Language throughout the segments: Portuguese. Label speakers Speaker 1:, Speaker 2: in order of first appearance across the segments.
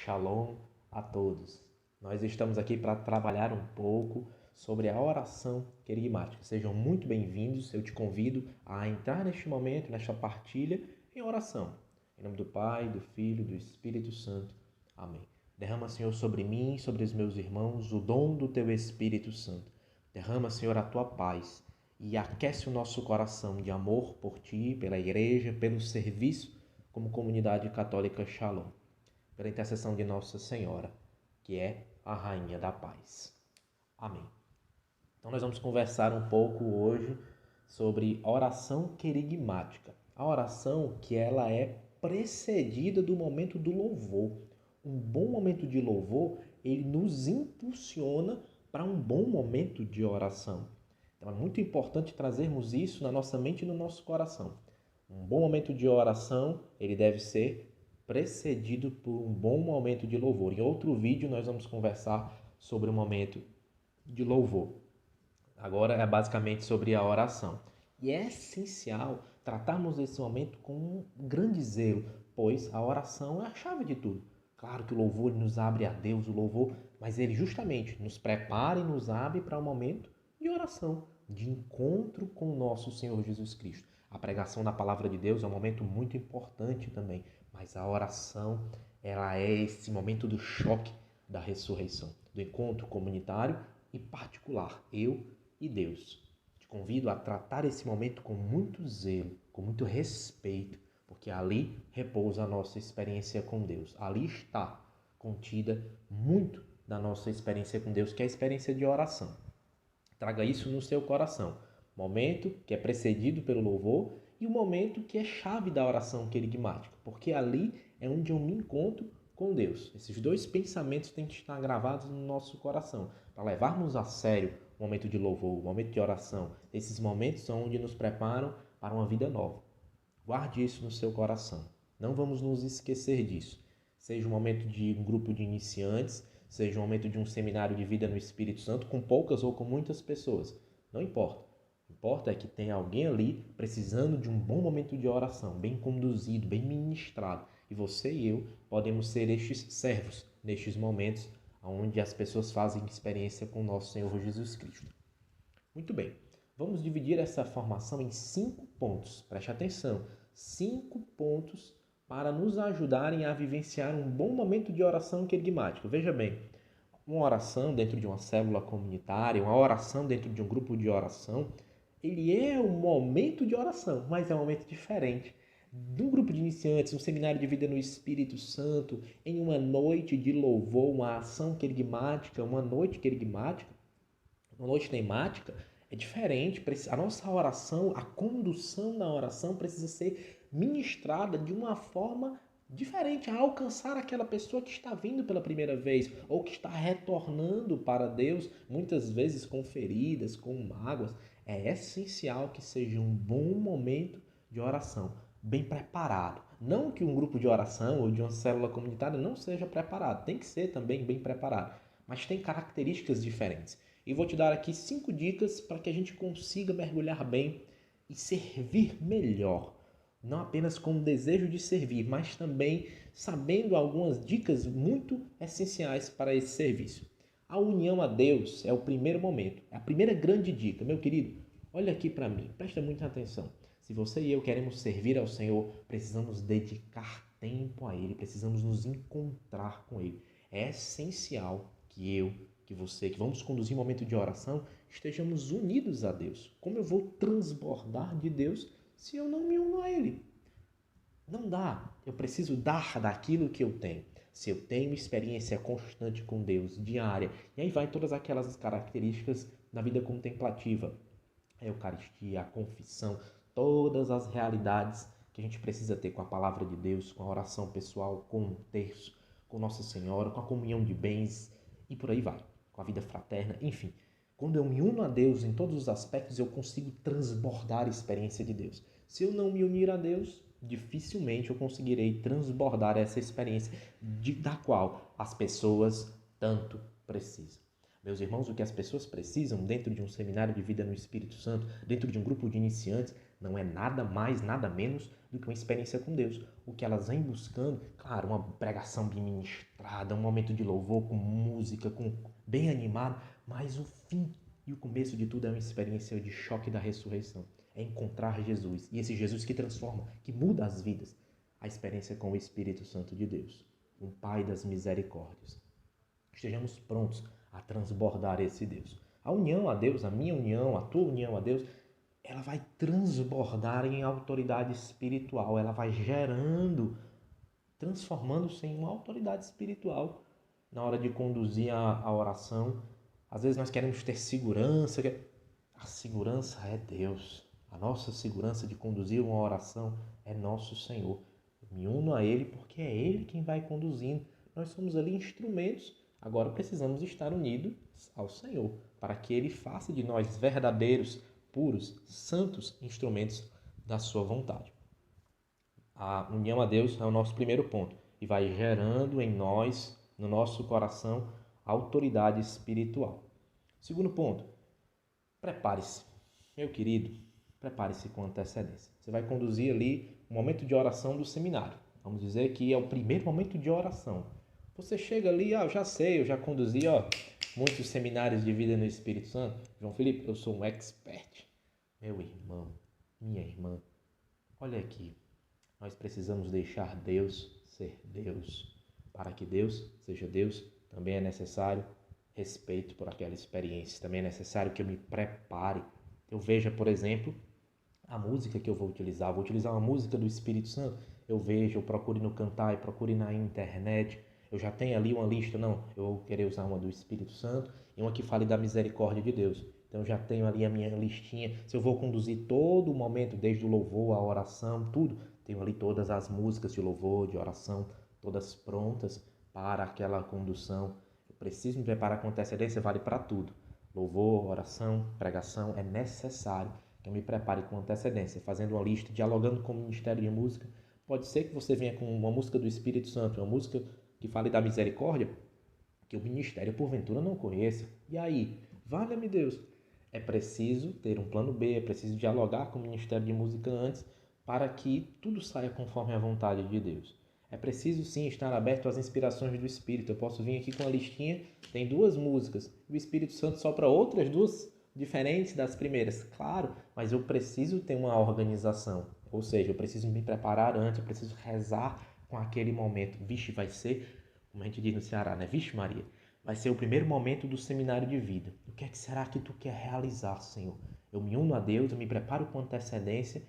Speaker 1: Shalom a todos. Nós estamos aqui para trabalhar um pouco sobre a oração querigmática. Sejam muito bem-vindos. Eu te convido a entrar neste momento, nesta partilha, em oração. Em nome do Pai, do Filho e do Espírito Santo. Amém. Derrama, Senhor, sobre mim e sobre os meus irmãos o dom do Teu Espírito Santo. Derrama, Senhor, a Tua paz e aquece o nosso coração de amor por Ti, pela Igreja, pelo serviço como comunidade católica Shalom. Pela intercessão de Nossa Senhora, que é a Rainha da Paz. Amém. Então nós vamos conversar um pouco hoje sobre oração querigmática. A oração que ela é precedida do momento do louvor. Um bom momento de louvor, ele nos impulsiona para um bom momento de oração. Então é muito importante trazermos isso na nossa mente e no nosso coração. Um bom momento de oração, ele deve ser precedido por um bom momento de louvor. Em outro vídeo nós vamos conversar sobre o momento de louvor. Agora é basicamente sobre a oração. E é essencial tratarmos esse momento com um grande zelo, pois a oração é a chave de tudo. Claro que o louvor nos abre a Deus, o louvor, mas ele justamente nos prepara e nos abre para um momento de oração, de encontro com o nosso Senhor Jesus Cristo. A pregação da palavra de Deus é um momento muito importante também, mas a oração, ela é esse momento do choque da ressurreição, do encontro comunitário e particular, eu e Deus. Te convido a tratar esse momento com muito zelo, com muito respeito, porque ali repousa a nossa experiência com Deus. Ali está contida muito da nossa experiência com Deus, que é a experiência de oração. Traga isso no seu coração. Momento que é precedido pelo louvor e o momento que é chave da oração querigmática, porque ali é onde eu me encontro com Deus. Esses dois pensamentos têm que estar gravados no nosso coração, para levarmos a sério o momento de louvor, o momento de oração. Esses momentos são onde nos preparam para uma vida nova. Guarde isso no seu coração. Não vamos nos esquecer disso. Seja um momento de um grupo de iniciantes, seja um momento de um seminário de vida no Espírito Santo, com poucas ou com muitas pessoas. Não importa. O que importa é que tem alguém ali precisando de um bom momento de oração, bem conduzido, bem ministrado. E você e eu podemos ser estes servos nestes momentos onde as pessoas fazem experiência com o nosso Senhor Jesus Cristo. Muito bem. Vamos dividir essa formação em 5 pontos. Preste atenção. 5 pontos para nos ajudarem a vivenciar um bom momento de oração querigmática. Veja bem, uma oração dentro de uma célula comunitária, uma oração dentro de um grupo de oração, ele é um momento de oração, mas é um momento diferente. Num grupo de iniciantes, um seminário de vida no Espírito Santo, em uma noite de louvor, uma ação querigmática, uma noite querigmática, uma noite temática, é diferente. A nossa oração, a condução da oração precisa ser ministrada de uma forma diferente, a alcançar aquela pessoa que está vindo pela primeira vez ou que está retornando para Deus, muitas vezes com feridas, com mágoas. É essencial que seja um bom momento de oração, bem preparado. Não que um grupo de oração ou de uma célula comunitária não seja preparado, tem que ser também bem preparado, mas tem características diferentes. E vou te dar aqui 5 dicas para que a gente consiga mergulhar bem e servir melhor. Não apenas com o desejo de servir, mas também sabendo algumas dicas muito essenciais para esse serviço. A união a Deus é o primeiro momento, é a primeira grande dica. Meu querido, olha aqui para mim, presta muita atenção. Se você e eu queremos servir ao Senhor, precisamos dedicar tempo a Ele, precisamos nos encontrar com Ele. É essencial que você, que vamos conduzir um momento de oração, estejamos unidos a Deus. Como eu vou transbordar de Deus se eu não me uno a Ele? Não dá. Eu preciso dar daquilo que eu tenho. Se eu tenho experiência constante com Deus, diária, e aí vai todas aquelas características da vida contemplativa, a Eucaristia, a confissão, todas as realidades que a gente precisa ter com a palavra de Deus, com a oração pessoal, com o terço, com Nossa Senhora, com a comunhão de bens e por aí vai, com a vida fraterna, enfim. Quando eu me uno a Deus em todos os aspectos, eu consigo transbordar a experiência de Deus. Se eu não me unir a Deus, dificilmente eu conseguirei transbordar essa experiência da qual as pessoas tanto precisam. Meus irmãos, o que as pessoas precisam dentro de um seminário de vida no Espírito Santo, dentro de um grupo de iniciantes, não é nada mais, nada menos do que uma experiência com Deus. O que elas vêm buscando, claro, uma pregação bem ministrada, um momento de louvor com música, bem animado, mas o fim e o começo de tudo é uma experiência de choque da ressurreição. É encontrar Jesus, e esse Jesus que transforma, que muda as vidas. A experiência com o Espírito Santo de Deus, o Pai das misericórdias. Estejamos prontos a transbordar esse Deus. A união a Deus, a minha união, a tua união a Deus, ela vai transbordar em autoridade espiritual. Ela vai gerando, transformando-se em uma autoridade espiritual na hora de conduzir a oração. Às vezes nós queremos ter segurança. A segurança é Deus. A nossa segurança de conduzir uma oração é nosso Senhor. Eu me uno a Ele porque é Ele quem vai conduzindo. Nós somos ali instrumentos. Agora precisamos estar unidos ao Senhor, para que Ele faça de nós verdadeiros, puros, santos instrumentos da sua vontade. A união a Deus é o nosso primeiro ponto e vai gerando em nós, no nosso coração, autoridade espiritual. Segundo ponto, prepare-se. Meu querido, prepare-se com antecedência. Você vai conduzir ali o momento de oração do seminário. Vamos dizer que é o primeiro momento de oração. Você chega ali, eu já sei, eu já conduzi muitos seminários de vida no Espírito Santo. João Felipe, eu sou um expert. Meu irmão, minha irmã, olha aqui. Nós precisamos deixar Deus ser Deus. Para que Deus seja Deus, também é necessário respeito por aquela experiência. Também é necessário que eu me prepare. Eu veja, por exemplo, a música que eu vou utilizar. Vou utilizar uma música do Espírito Santo. Eu vejo, eu procure no Cantar, eu procure na internet. Eu já tenho ali uma lista, não, eu vou querer usar uma do Espírito Santo e uma que fale da misericórdia de Deus. Então eu já tenho ali a minha listinha. Se eu vou conduzir todo o momento, desde o louvor, a oração, tudo, tenho ali todas as músicas de louvor, de oração, todas prontas para aquela condução. Eu preciso me preparar com antecedência, vale para tudo. Louvor, oração, pregação, é necessário que eu me prepare com antecedência, fazendo uma lista, dialogando com o Ministério de Música. Pode ser que você venha com uma música do Espírito Santo, uma música que fale da misericórdia, que o ministério porventura não conheça. E aí, valha-me Deus, é preciso ter um plano B, é preciso dialogar com o Ministério de Música antes para que tudo saia conforme a vontade de Deus. É preciso sim estar aberto às inspirações do Espírito. Eu posso vir aqui com a listinha, tem 2 músicas, o Espírito Santo sopra outras 2 diferentes das primeiras, claro, mas eu preciso ter uma organização, ou seja, eu preciso me preparar antes, eu preciso rezar com aquele momento. Vixe, vai ser, como a gente diz no Ceará, né? Vixe Maria, vai ser o primeiro momento do seminário de vida. O que é que será que tu quer realizar, Senhor? Eu me uno a Deus, eu me preparo com antecedência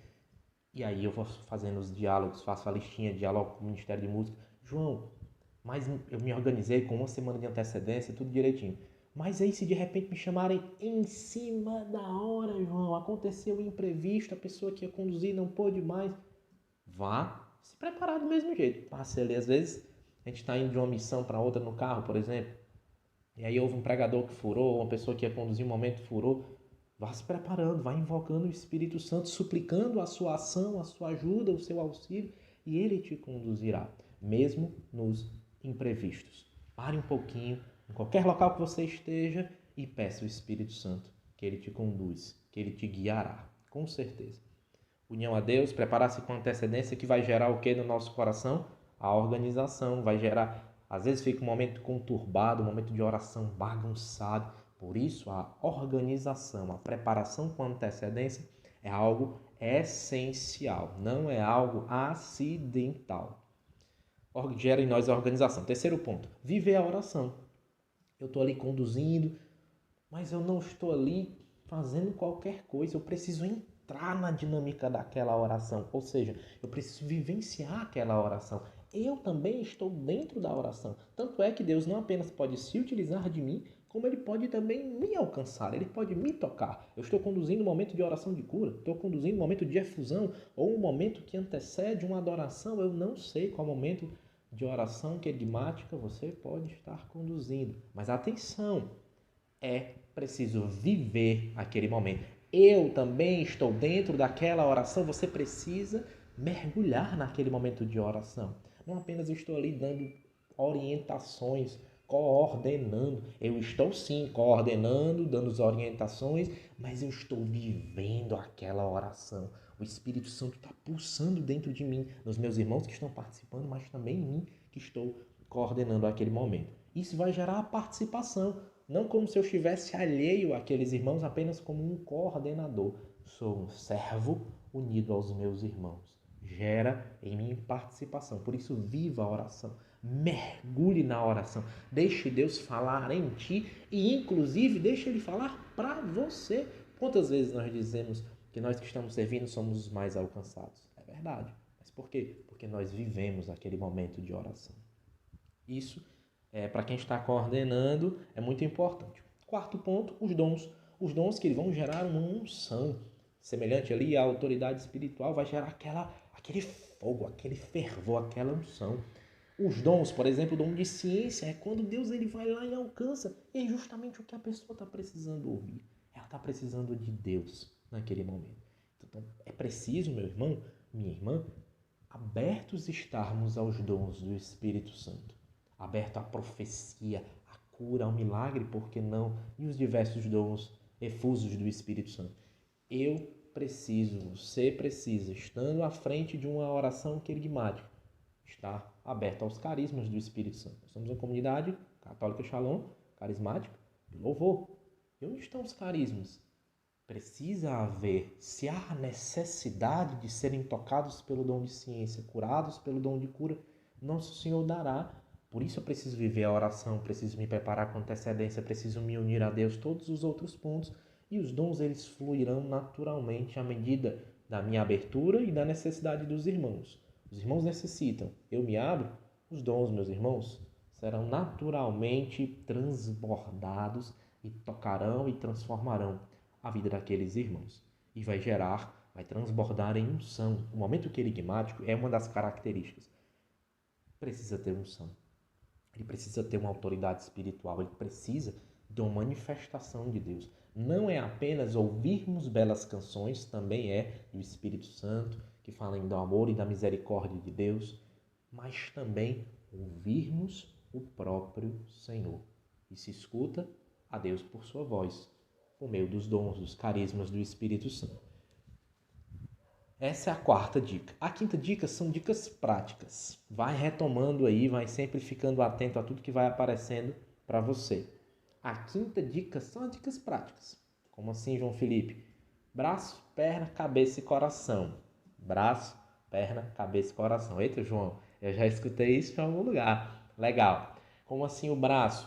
Speaker 1: e aí eu vou fazendo os diálogos, faço a listinha, diálogo com o Ministério de Música. João, mas eu me organizei com 1 semana de antecedência, tudo direitinho. Mas aí se de repente me chamarem em cima da hora, João, aconteceu um imprevisto, a pessoa que ia conduzir não pôde mais, vá se preparar do mesmo jeito. Passe ali, às vezes a gente está indo de uma missão para outra no carro, por exemplo, e aí houve um pregador que furou, uma pessoa que ia conduzir um momento furou. Vá se preparando, vá invocando o Espírito Santo, suplicando a sua ação, a sua ajuda, o seu auxílio, e Ele te conduzirá, mesmo nos imprevistos. Pare um pouquinho, em qualquer local que você esteja, e peça o Espírito Santo, que Ele te conduz, que Ele te guiará, com certeza. União a Deus, preparar-se com antecedência, que vai gerar o que no nosso coração? A organização, vai gerar, às vezes fica um momento conturbado, um momento de oração bagunçado. Por isso, a organização, a preparação com antecedência é algo essencial, não é algo acidental. Gera em nós a organização. Terceiro ponto, viver a oração. Eu estou ali conduzindo, mas eu não estou ali fazendo qualquer coisa, eu preciso entrar na dinâmica daquela oração, ou seja, eu preciso vivenciar aquela oração. Eu também estou dentro da oração. Tanto é que Deus não apenas pode se utilizar de mim, como Ele pode também me alcançar, Ele pode me tocar. Eu estou conduzindo um momento de oração de cura, estou conduzindo um momento de efusão, ou um momento que antecede uma adoração, eu não sei qual momento de oração querigmática você pode estar conduzindo. Mas atenção, é preciso viver aquele momento. Eu também estou dentro daquela oração, você precisa mergulhar naquele momento de oração. Não apenas estou ali dando orientações, coordenando. Eu estou sim coordenando, dando as orientações, mas eu estou vivendo aquela oração. O Espírito Santo está pulsando dentro de mim, nos meus irmãos que estão participando, mas também em mim que estou coordenando aquele momento. Isso vai gerar a participação, não como se eu estivesse alheio àqueles irmãos, apenas como um coordenador. Sou um servo unido aos meus irmãos. Gera em mim participação. Por isso, viva a oração. Mergulhe na oração. Deixe Deus falar em ti e, inclusive, deixe Ele falar para você. Quantas vezes nós dizemos que nós que estamos servindo somos os mais alcançados? É verdade. Mas por quê? Porque nós vivemos aquele momento de oração. Isso, para quem está coordenando, é muito importante. Quarto ponto, os dons. Os dons que vão gerar uma unção. Semelhante ali à autoridade espiritual, vai gerar aquele fogo, aquele fervor, aquela unção. Os dons, por exemplo, o dom de ciência, é quando Deus ele vai lá e alcança. E é justamente o que a pessoa está precisando ouvir. Ela está precisando de Deus naquele momento. Então, é preciso, meu irmão, minha irmã, abertos estarmos aos dons do Espírito Santo. Aberto à profecia, à cura, ao milagre, por que não? E os diversos dons efusos do Espírito Santo. Eu preciso, você precisa, estando à frente de uma oração querigmática, estar aberto aos carismas do Espírito Santo. Nós somos uma comunidade católica Shalom, carismática, de louvor. E onde estão os carismas? Precisa haver, se há necessidade de serem tocados pelo dom de ciência, curados pelo dom de cura, nosso Senhor dará. Por isso eu preciso viver a oração, preciso me preparar com antecedência, preciso me unir a Deus, todos os outros pontos. E os dons eles fluirão naturalmente à medida da minha abertura e da necessidade dos irmãos. Os irmãos necessitam, eu me abro, os dons, meus irmãos, serão naturalmente transbordados e tocarão e transformarão a vida daqueles irmãos. E vai transbordar em unção. O momento querigmático é uma das características. Precisa ter unção. Ele precisa ter uma autoridade espiritual, ele precisa de uma manifestação de Deus. Não é apenas ouvirmos belas canções, também é do Espírito Santo, que falam do amor e da misericórdia de Deus, mas também ouvirmos o próprio Senhor. E se escuta a Deus por sua voz, por meio dos dons, dos carismas do Espírito Santo. Essa é a quarta dica. A quinta dica são dicas práticas. Vai retomando aí, vai sempre ficando atento a tudo que vai aparecendo para você. A quinta dica são as dicas práticas. Como assim, João Felipe? Braço, perna, cabeça e coração. Braço, perna, cabeça e coração. Eita, João, eu já escutei isso em algum lugar. Legal. Como assim o braço?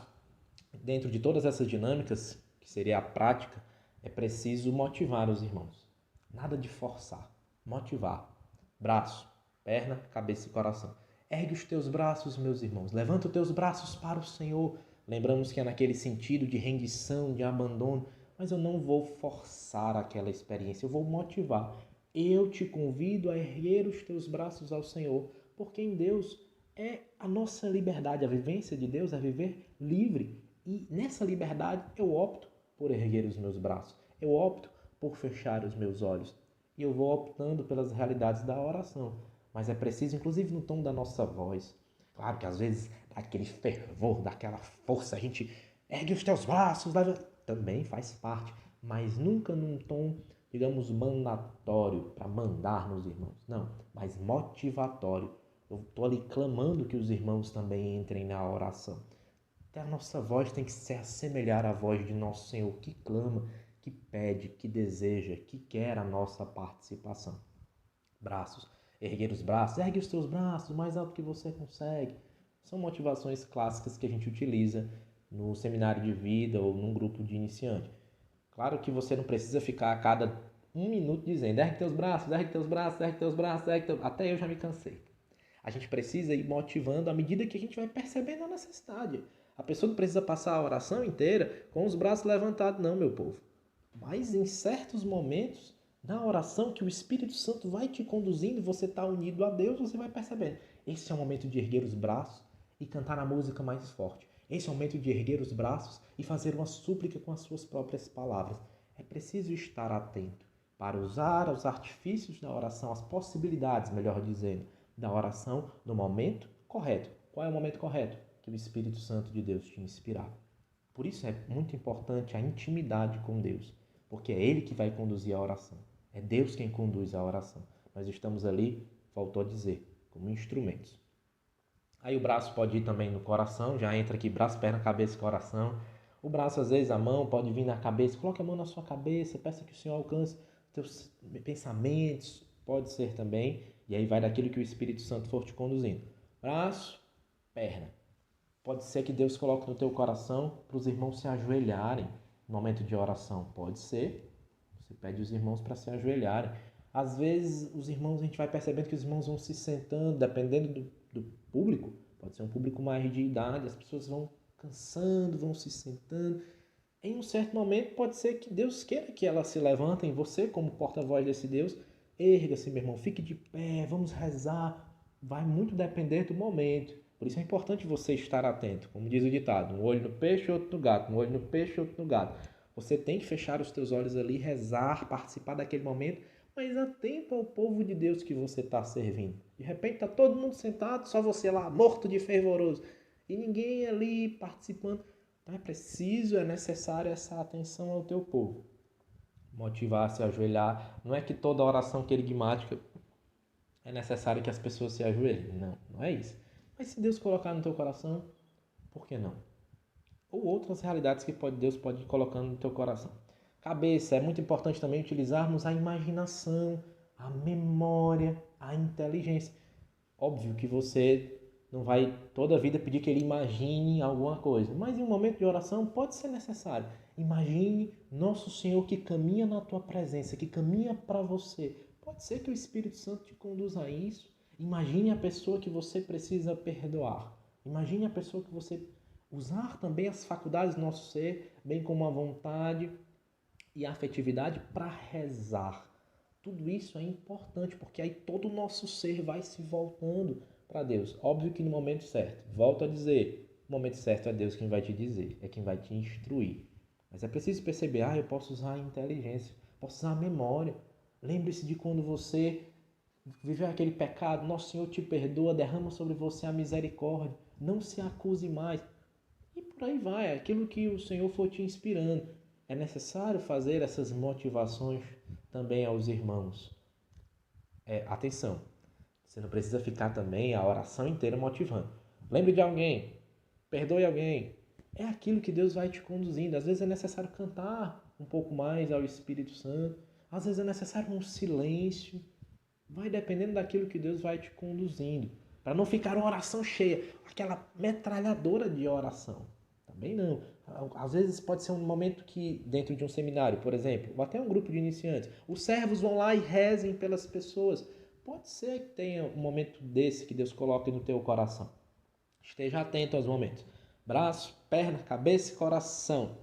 Speaker 1: Dentro de todas essas dinâmicas, que seria a prática, é preciso motivar os irmãos. Nada de forçar. Motivar. Braço, perna, cabeça e coração. Ergue os teus braços, meus irmãos. Levanta os teus braços para o Senhor. Lembramos que é naquele sentido de rendição, de abandono, mas eu não vou forçar aquela experiência, eu vou motivar. Eu te convido a erguer os teus braços ao Senhor, porque em Deus é a nossa liberdade, a vivência de Deus é viver livre. E nessa liberdade eu opto por erguer os meus braços, eu opto por fechar os meus olhos. E eu vou optando pelas realidades da oração, mas é preciso, inclusive no tom da nossa voz. Claro que às vezes dá aquele fervor, dá aquela força, a gente ergue os teus braços, também faz parte, mas nunca num tom, digamos, mandatório, para mandar nos irmãos. Não, mas motivatório. Eu estou ali clamando que os irmãos também entrem na oração. Até a nossa voz tem que se assemelhar à voz de nosso Senhor, que clama, que pede, que deseja, que quer a nossa participação. Braços. Erguer os braços, ergue os teus braços o mais alto que você consegue. São motivações clássicas que a gente utiliza no seminário de vida ou num grupo de iniciante. Claro que você não precisa ficar a cada 1 minuto dizendo ergue teus braços, ergue teus braços, ergue teus braços, ergue teus... Até eu já me cansei. A gente precisa ir motivando à medida que a gente vai percebendo a necessidade. A pessoa não precisa passar a oração inteira com os braços levantados, não, meu povo. Mas em certos momentos, na oração que o Espírito Santo vai te conduzindo, você está unido a Deus, você vai percebendo. Esse é o momento de erguer os braços e cantar a música mais forte. Esse é o momento de erguer os braços e fazer uma súplica com as suas próprias palavras. É preciso estar atento para usar os artifícios da oração, as possibilidades, melhor dizendo, da oração no momento correto. Qual é o momento correto? Que o Espírito Santo de Deus te inspirar. Por isso é muito importante a intimidade com Deus, porque é Ele que vai conduzir a oração. É Deus quem conduz a oração. Nós estamos ali, voltou a dizer, como instrumentos. Aí o braço pode ir também no coração, já entra aqui braço, perna, cabeça e coração. O braço, às vezes, a mão pode vir na cabeça. Coloque a mão na sua cabeça, peça que o Senhor alcance teus pensamentos, pode ser também. E aí vai daquilo que o Espírito Santo for te conduzindo. Braço, perna. Pode ser que Deus coloque no teu coração para os irmãos se ajoelharem no momento de oração. Pode ser. Você pede os irmãos para se ajoelharem. Às vezes, os irmãos, a gente vai percebendo que os irmãos vão se sentando, dependendo do público. Pode ser um público mais de idade, as pessoas vão cansando, vão se sentando. Em um certo momento, pode ser que Deus queira que elas se levantem. Você, como porta-voz desse Deus, erga-se, meu irmão, fique de pé, vamos rezar. Vai muito depender do momento. Por isso é importante você estar atento. Como diz o ditado, um olho no peixe, outro no gato. Um olho no peixe, outro no gato. Você tem que fechar os teus olhos ali, rezar, participar daquele momento, mas atento ao povo de Deus que você está servindo. De repente está todo mundo sentado, só você lá, morto de fervoroso. E ninguém ali participando. Então é preciso, é necessário essa atenção ao teu povo. Motivar-se a ajoelhar. Não é que toda oração querigmática é necessário que as pessoas se ajoelhem. Não, não é isso. Mas se Deus colocar no teu coração, por que não? Ou outras realidades que Deus pode ir colocando no teu coração. Cabeça, é muito importante também utilizarmos a imaginação, a memória, a inteligência. Óbvio que você não vai toda a vida pedir que ele imagine alguma coisa, mas em um momento de oração pode ser necessário. Imagine Nosso Senhor que caminha na tua presença, que caminha para você. Pode ser que o Espírito Santo te conduza a isso. Imagine a pessoa que você precisa perdoar. Imagine a pessoa que você usar também as faculdades do nosso ser, bem como a vontade e a afetividade para rezar. Tudo isso é importante, porque aí todo o nosso ser vai se voltando para Deus. Óbvio que no momento certo. Volto a dizer, no momento certo é Deus quem vai te dizer, é quem vai te instruir. Mas é preciso perceber, eu posso usar a inteligência, posso usar a memória. Lembre-se de quando você viveu aquele pecado, Nosso Senhor te perdoa, derrama sobre você a misericórdia, não se acuse mais. E por aí vai, aquilo que o Senhor for te inspirando. É necessário fazer essas motivações também aos irmãos. Atenção, você não precisa ficar também a oração inteira motivando. Lembre de alguém, perdoe alguém. É aquilo que Deus vai te conduzindo. Às vezes é necessário cantar um pouco mais ao Espírito Santo. Às vezes é necessário um silêncio. Vai dependendo daquilo que Deus vai te conduzindo. Para não ficar uma oração cheia, aquela metralhadora de oração. Também não. Às vezes pode ser um momento que, dentro de um seminário, por exemplo, ou até um grupo de iniciantes, os servos vão lá e rezem pelas pessoas. Pode ser que tenha um momento desse que Deus coloque no teu coração. Esteja atento aos momentos. Braço, perna, cabeça e coração.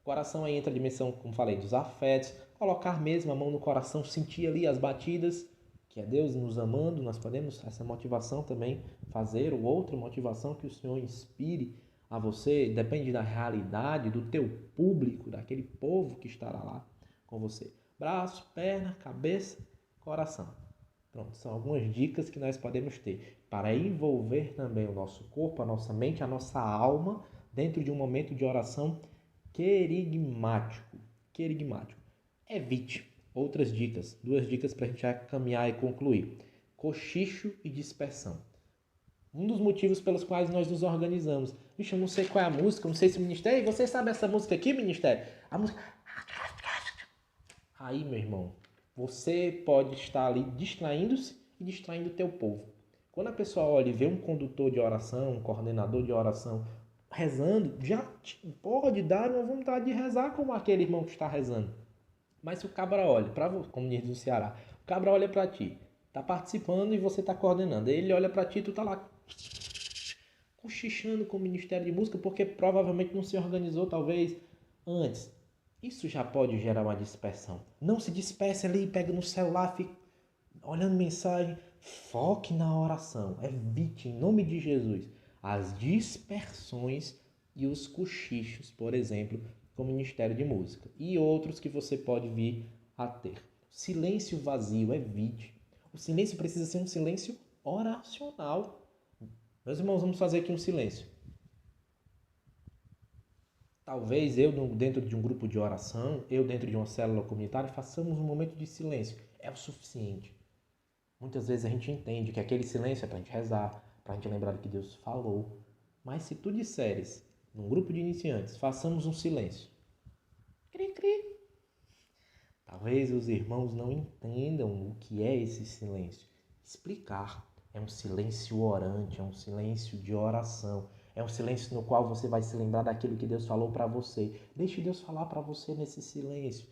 Speaker 1: O coração aí entra a dimensão, como falei, dos afetos. Colocar mesmo a mão no coração, sentir ali as batidas, que é Deus nos amando. Nós podemos, essa motivação também, fazer, ou outra motivação que o Senhor inspire a você, depende da realidade, do teu público, daquele povo que estará lá com você. Braço, perna, cabeça, coração. Pronto, são algumas dicas que nós podemos ter para envolver também o nosso corpo, a nossa mente, a nossa alma dentro de um momento de oração querigmático. Evite outras dicas, 2 dicas para a gente já caminhar e concluir. Cochicho e dispersão. Um dos motivos pelos quais nós nos organizamos. Vixe, eu não sei qual é a música, não sei se o ministério... Você sabe essa música aqui, ministério? A música... Aí, meu irmão, você pode estar ali distraindo-se e distraindo o teu povo. Quando a pessoa olha e vê um condutor de oração, um coordenador de oração rezando, já pode dar uma vontade de rezar como aquele irmão que está rezando. Mas se o cabra olha, como diz no Ceará, o cabra olha para ti, está participando e você está coordenando. Ele olha para ti e tu está lá cochichando com o Ministério de Música, porque provavelmente não se organizou talvez antes. Isso já pode gerar uma dispersão. Não se disperse ali, pega no celular, fica olhando mensagem. Foque na oração. Evite, em nome de Jesus, as dispersões e os cochichos, por exemplo, com o Ministério de Música. E outros que você pode vir a ter. Silêncio vazio, evite. O silêncio precisa ser um silêncio oracional. Meus irmãos, vamos fazer aqui um silêncio. Talvez eu, dentro de um grupo de oração, eu dentro de uma célula comunitária, façamos um momento de silêncio. É o suficiente. Muitas vezes a gente entende que aquele silêncio é para a gente rezar, para a gente lembrar do que Deus falou. Mas se tu disseres, num grupo de iniciantes, façamos um silêncio. Cri, cri. Talvez os irmãos não entendam o que é esse silêncio. Explicar. É um silêncio orante, é um silêncio de oração. É um silêncio no qual você vai se lembrar daquilo que Deus falou para você. Deixe Deus falar para você nesse silêncio.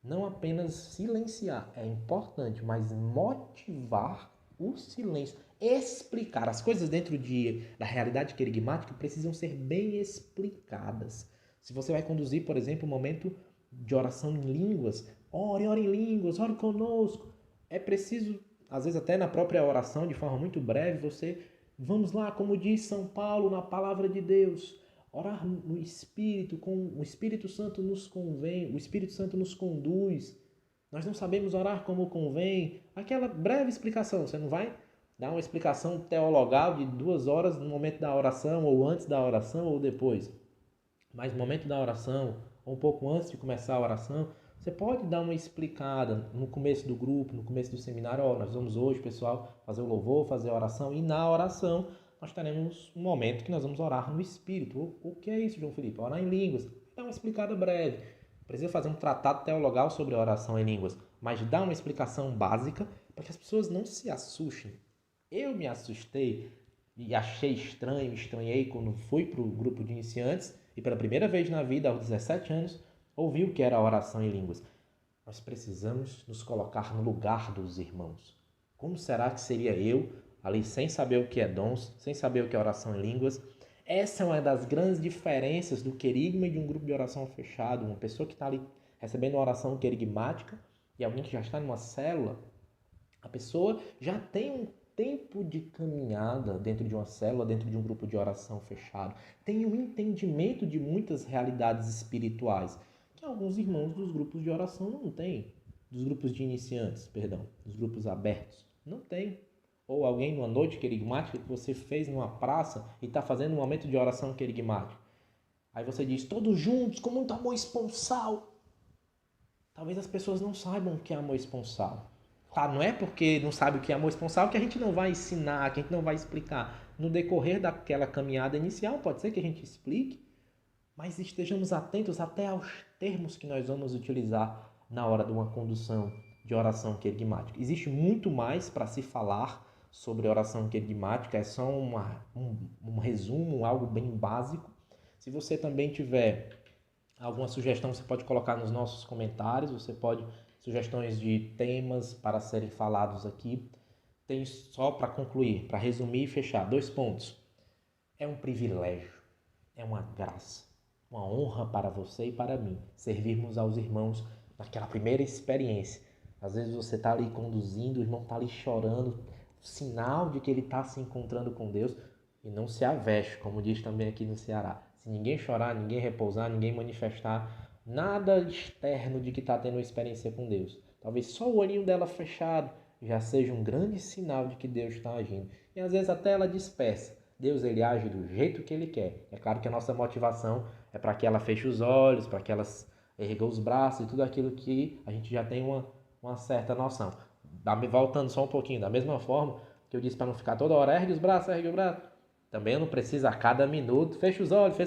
Speaker 1: Não apenas silenciar, é importante, mas motivar o silêncio. Explicar. As coisas dentro da realidade querigmática precisam ser bem explicadas. Se você vai conduzir, por exemplo, um momento de oração em línguas, ore em línguas, ore conosco. É preciso, às vezes até na própria oração, de forma muito breve, vamos lá, como diz São Paulo na palavra de Deus, orar no Espírito, com o Espírito Santo nos convém, o Espírito Santo nos conduz. Nós não sabemos orar como convém. Aquela breve explicação, você não vai dar uma explicação teologal de 2 horas no momento da oração, ou antes da oração, ou depois. Mas no momento da oração, ou um pouco antes de começar a oração, você pode dar uma explicada no começo do grupo, no começo do seminário. Nós vamos hoje, pessoal, fazer o louvor, fazer a oração, e na oração nós teremos um momento que nós vamos orar no Espírito. O que é isso, João Felipe? Orar em línguas. Dá uma explicada breve. Não precisa fazer um tratado teologal sobre a oração em línguas, mas dá uma explicação básica para que as pessoas não se assustem. Eu me assustei e achei estranho, estranhei quando fui para o grupo de iniciantes e pela primeira vez na vida, aos 17 anos, ouvi o que era a oração em línguas. Nós precisamos nos colocar no lugar dos irmãos. Como será que seria eu, ali sem saber o que é dons, sem saber o que é oração em línguas? Essa é uma das grandes diferenças do querigma e de um grupo de oração fechado. Uma pessoa que está ali recebendo uma oração querigmática e alguém que já está numa célula, a pessoa já tem um tempo de caminhada dentro de uma célula, dentro de um grupo de oração fechado. Tem um entendimento de muitas realidades espirituais que alguns irmãos dos grupos de oração não têm. Dos grupos de iniciantes, perdão, dos grupos abertos. Não tem. Ou alguém numa noite querigmática que você fez numa praça e está fazendo um momento de oração querigmática. Aí você diz, todos juntos, com muito amor esponsal. Talvez as pessoas não saibam o que é amor esponsal. Claro, não é porque não sabe o que é amor esponsal que a gente não vai ensinar, que a gente não vai explicar. No decorrer daquela caminhada inicial, pode ser que a gente explique, mas estejamos atentos até aos termos que nós vamos utilizar na hora de uma condução de oração querigmática. Existe muito mais para se falar sobre oração querigmática, é só um resumo, algo bem básico. Se você também tiver alguma sugestão, você pode colocar nos nossos comentários, sugestões de temas para serem falados aqui. Tem só para concluir, para resumir e fechar, 2 pontos. É um privilégio, é uma graça, uma honra para você e para mim servirmos aos irmãos naquela primeira experiência. Às vezes você está ali conduzindo, o irmão está ali chorando, sinal de que ele está se encontrando com Deus, e não se aveste, como diz também aqui no Ceará. Se ninguém chorar, ninguém repousar, ninguém manifestar nada externo de que está tendo uma experiência com Deus, talvez só o olhinho dela fechado já seja um grande sinal de que Deus está agindo. E às vezes até ela dispersa. Deus, ele age do jeito que ele quer. É claro que a nossa motivação é para que ela feche os olhos, para que ela erga os braços e tudo aquilo que a gente já tem uma certa noção. Voltando só um pouquinho, da mesma forma que eu disse para não ficar toda hora, ergue os braços, também não precisa a cada minuto, fecha os olhos,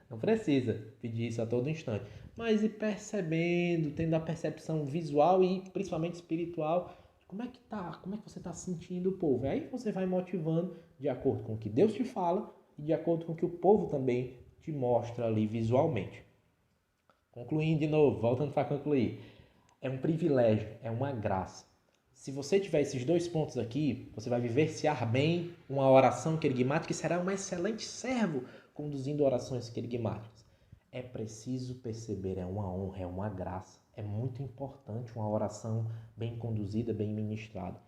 Speaker 1: Não precisa pedir isso a todo instante. Mas ir percebendo, tendo a percepção visual e principalmente espiritual, como é que você está sentindo o povo. E aí você vai motivando de acordo com o que Deus te fala e de acordo com o que o povo também te mostra ali visualmente. Concluindo de novo, voltando para concluir. É um privilégio, é uma graça. Se você tiver esses 2 pontos aqui, você vai vivenciar bem uma oração querigmática e será um excelente servo conduzindo orações querigmáticas. É preciso perceber, é uma honra, é uma graça. É muito importante uma oração bem conduzida, bem ministrada.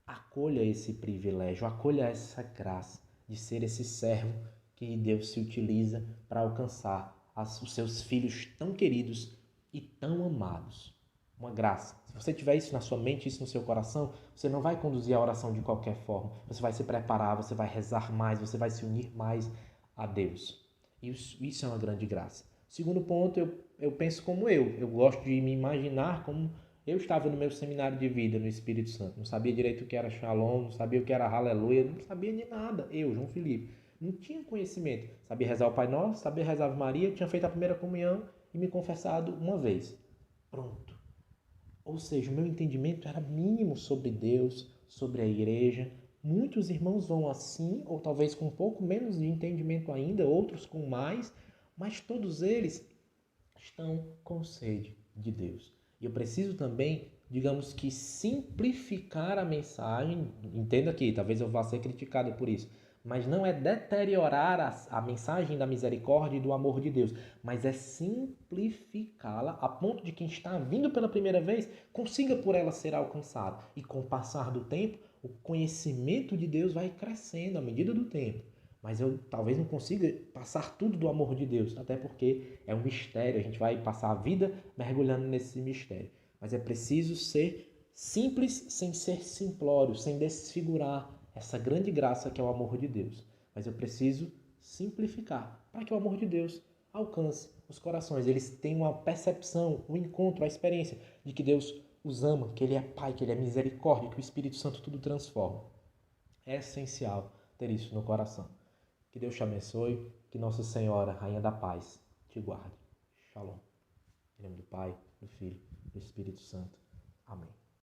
Speaker 1: Acolha esse privilégio, acolha essa graça de ser esse servo que Deus se utiliza para alcançar os seus filhos tão queridos e tão amados. Uma graça. Se você tiver isso na sua mente, isso no seu coração, você não vai conduzir a oração de qualquer forma. Você vai se preparar, você vai rezar mais, você vai se unir mais a Deus. Isso é uma grande graça. Segundo ponto, eu penso como eu gosto de me imaginar como eu estava no meu seminário de vida no Espírito Santo. Não sabia direito o que era Shalom, não sabia o que era Aleluia, não sabia de nada. Eu, João Felipe, não tinha conhecimento. Sabia rezar o Pai Nosso, sabia rezar a Ave Maria, tinha feito a primeira comunhão e me confessado uma vez. Pronto. Ou seja, o meu entendimento era mínimo sobre Deus, sobre a igreja. Muitos irmãos vão assim, ou talvez com um pouco menos de entendimento ainda, outros com mais, mas todos eles estão com sede de Deus. E eu preciso também, digamos que, simplificar a mensagem. Entenda aqui, talvez eu vá ser criticado por isso, mas não é deteriorar a mensagem da misericórdia e do amor de Deus, mas é simplificá-la a ponto de quem está vindo pela primeira vez consiga por ela ser alcançado. E com o passar do tempo, o conhecimento de Deus vai crescendo à medida do tempo. Mas eu talvez não consiga passar tudo do amor de Deus, até porque é um mistério, a gente vai passar a vida mergulhando nesse mistério. Mas é preciso ser simples sem ser simplório, sem desfigurar essa grande graça que é o amor de Deus. Mas eu preciso simplificar para que o amor de Deus alcance os corações. Eles tenham uma percepção, um encontro, a experiência de que Deus os ama, que Ele é Pai, que Ele é misericórdia, que o Espírito Santo tudo transforma. É essencial ter isso no coração. Que Deus te abençoe, que Nossa Senhora, Rainha da Paz, te guarde. Shalom. Em nome do Pai, do Filho e do Espírito Santo. Amém.